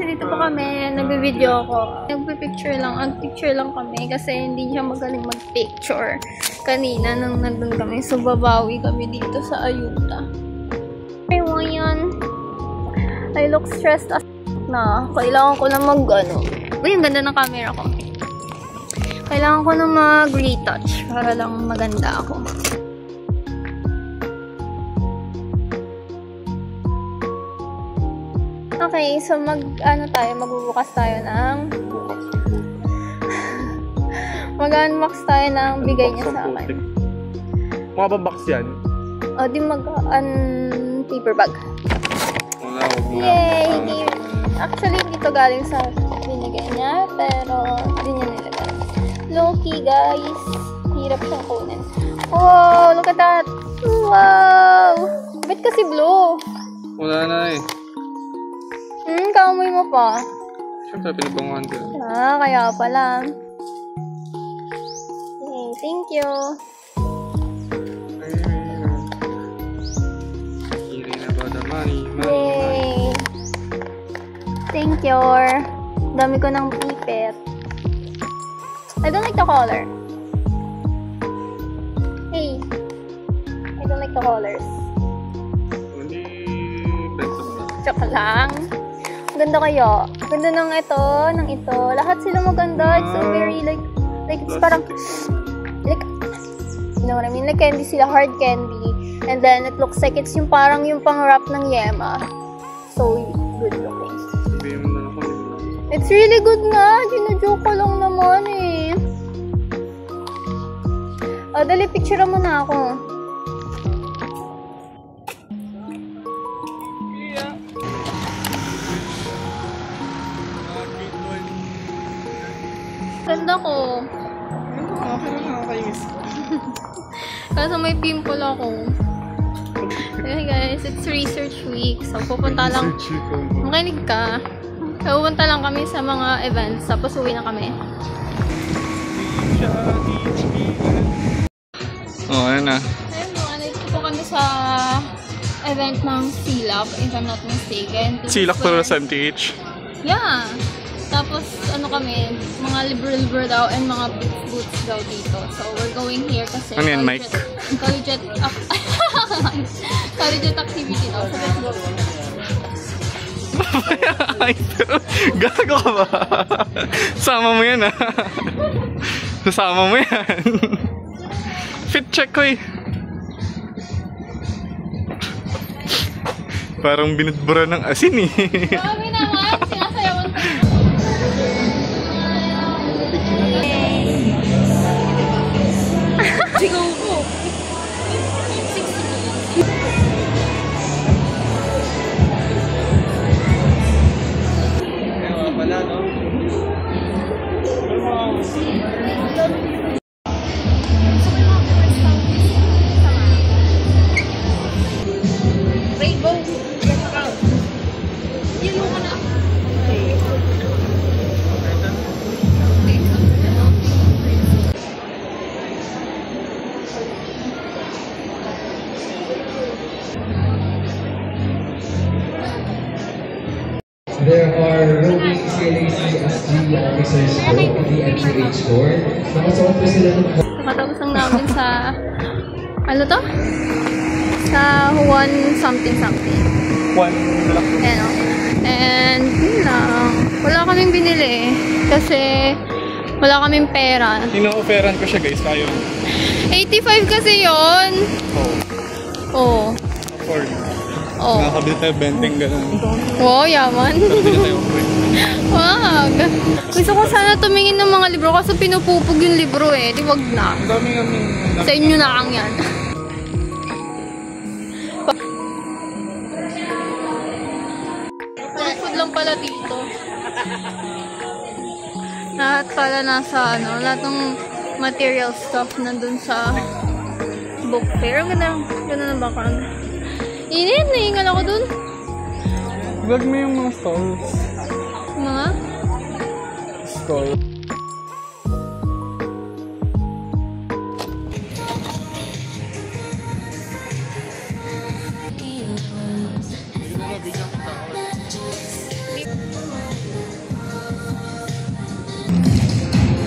dito pa kami. Nagbe-video ako. Nagpe-picture lang kami kasi hindi siya magaling mag-picture. Kanina nang nandun kami, so babawi kami dito sa Ayuda. Ayun. I look stressed as na. Kailangan ko na uy, ang ganda ng camera ko. Kailangan ko na mag-retouch para lang maganda ako. Okay, so magbubukas tayo ng mag-unbox tayo ng bigay niya sa akin. Mga ba box yan? O, di paper bag. Yay! Actually, hindi to galing sa binigay niya, pero hindi niya nilagay. Low-key, guys. Hirap siyang kunin. Wow! Look at that! Wow! Ba't kasi blue? Wala na eh. Kaamoy mo pa. Siyempre, pinabanguhan ko. Kaya pala. Okay, thank you. Yay! Thank you. Dami ko ng ipit. I don't like the color. Hey. I don't like the colors. Hindi. Tsaka lang. Ganda kayo. Ganda ng ito. Lahat sila maganda. It's so very like it's parang like, you know what I mean? Like candy sila, hard candy. And then it looks like it's yung parang yung pang-wrap ng Yema. So good looking. It's really good nga. Gino-joke ko lang naman eh. Dali, picture mo na ako. Ganda ko. Okay na nakakainis. Kaso may pimple ako. Okay guys, it's research week. So pupunta lang. Makinig ka. So, pupunta lang kami sa mga events. Tapos uwi na kami. Ayun na. Ayun mo, nandito po kami sa event ng CILAC, if I'm not mistaken. CILAC para sa MTH? Yeah. Tapos, kami, mga libro daw and mga boots daw dito. So, we're going here kasi ano yan, Mike? Collegiate activity daw. So, let's go. Gago ka ba? Sama mo yan Sasama mo yan. Fit check ko eh. Parang binudbura ng asin eh. Grabe naman, sinasayawan ko. Sigaw ko. Wala no? Rainbow. Yellow ka na. There are roving CLAC-SG officers po in the MTH board. Nakasuot po sila ng... Nakatapos lang namin sa... Ano to? Sa one something. One lang. Ayan o. And yun lang. Wala kaming binili. Kasi wala kaming pera. Ino-offeran ko siya guys, tayo. 85 kasi yun. Oo. Afford. Oo. Nakakabili tayo benteng gano'n. Wow, yaman. Nakabili tayo afford. Wag. Gusto ko sana tumingin ng mga libro kasi pinupupog yung libro eh. Di wag na. Ang dami kami. Sa inyo na ang yan. Food lang pala dito. Lahat pala nasa lahat ng material stuff nandun sa book fair. Ganda ng background. Init, nahingal ako dun. Vlog mo yung mga stalls. Mga? Stall.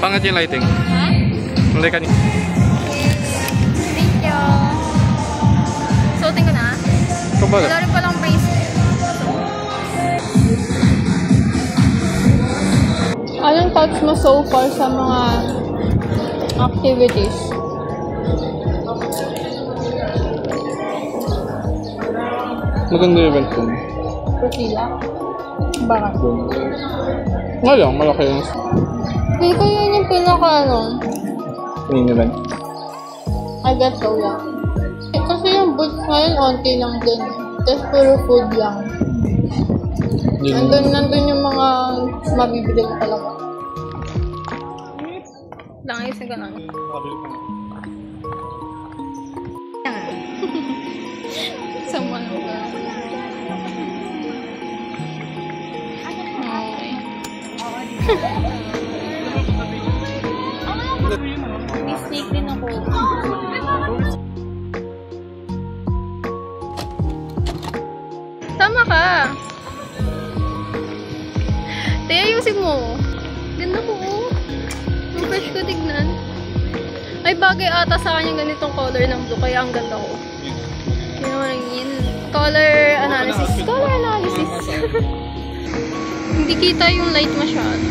Pangat yung lighting. Ha? Hindi ka Thank you. Suotin ko na. Ito ba? Wala rin palang bracelet. Anong thoughts mo so far sa mga activities? Maganda yung event ko. Priscilla? Bakit? Nga lang, malaki yung Feel ko yun yung pinaka event. I guess so, yeah. Kasi yung boots ngayon, onti lang din. Just puro food lang. Nandun yung mga mabibili ko talaga. Ayusin ko lang. Sama na ba? Okay. May snake din ako. Tama ka. Te, ayusin mo. Ganda ko. Ang fresh ko tignan. Ay, bagay ata sa kanya ganitong color ng blue. Kaya ang ganda ko. You know what I mean? Color analysis. Color analysis. Hindi kita yung light masyado.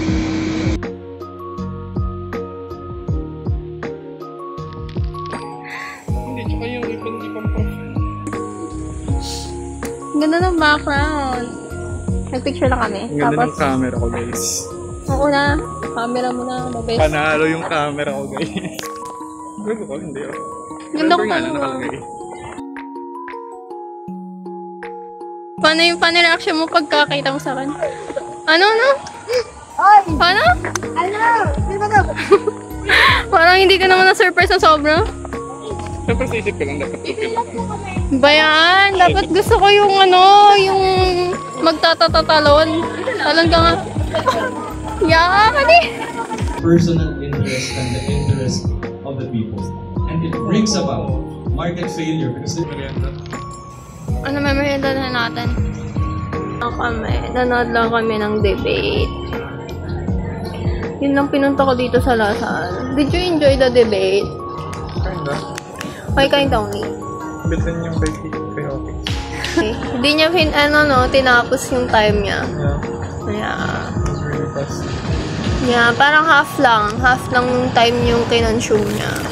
Hindi, tsaka yung ipon prof. Ganda ng background. Nag-picture lang kami. Ang ganda ng camera ko, guys. Oo na. Camera mo na. The best. Panalo yung camera ko, guys. Ganda ko, hindi oh. Ganda ko nga pa lang nakalagay. Paano yung reaction mo pagkakita mo sa akin? Ano? Paano? Parang hindi ka naman na-surprise na sobra. Siyempre sa isip ko lang dapat tupil. Bayan, dapat gusto ko yung yung magtatatatalon. Talon ka nga. Yeah, kani. Personal interest and the interest of the people. And it brings about market failure because Ano may merienda na natin? Nanood lang kami ng debate. Yun lang pinunta ko dito sa Lasal. Did you enjoy the debate? Kinda. Why kind only? Bitin yung bike kay Hockey. Okay. Hindi niya tinapos yung time niya. Yeah. Yeah. It was really fast. Yeah, parang half lang yung time yung kinonsume niya.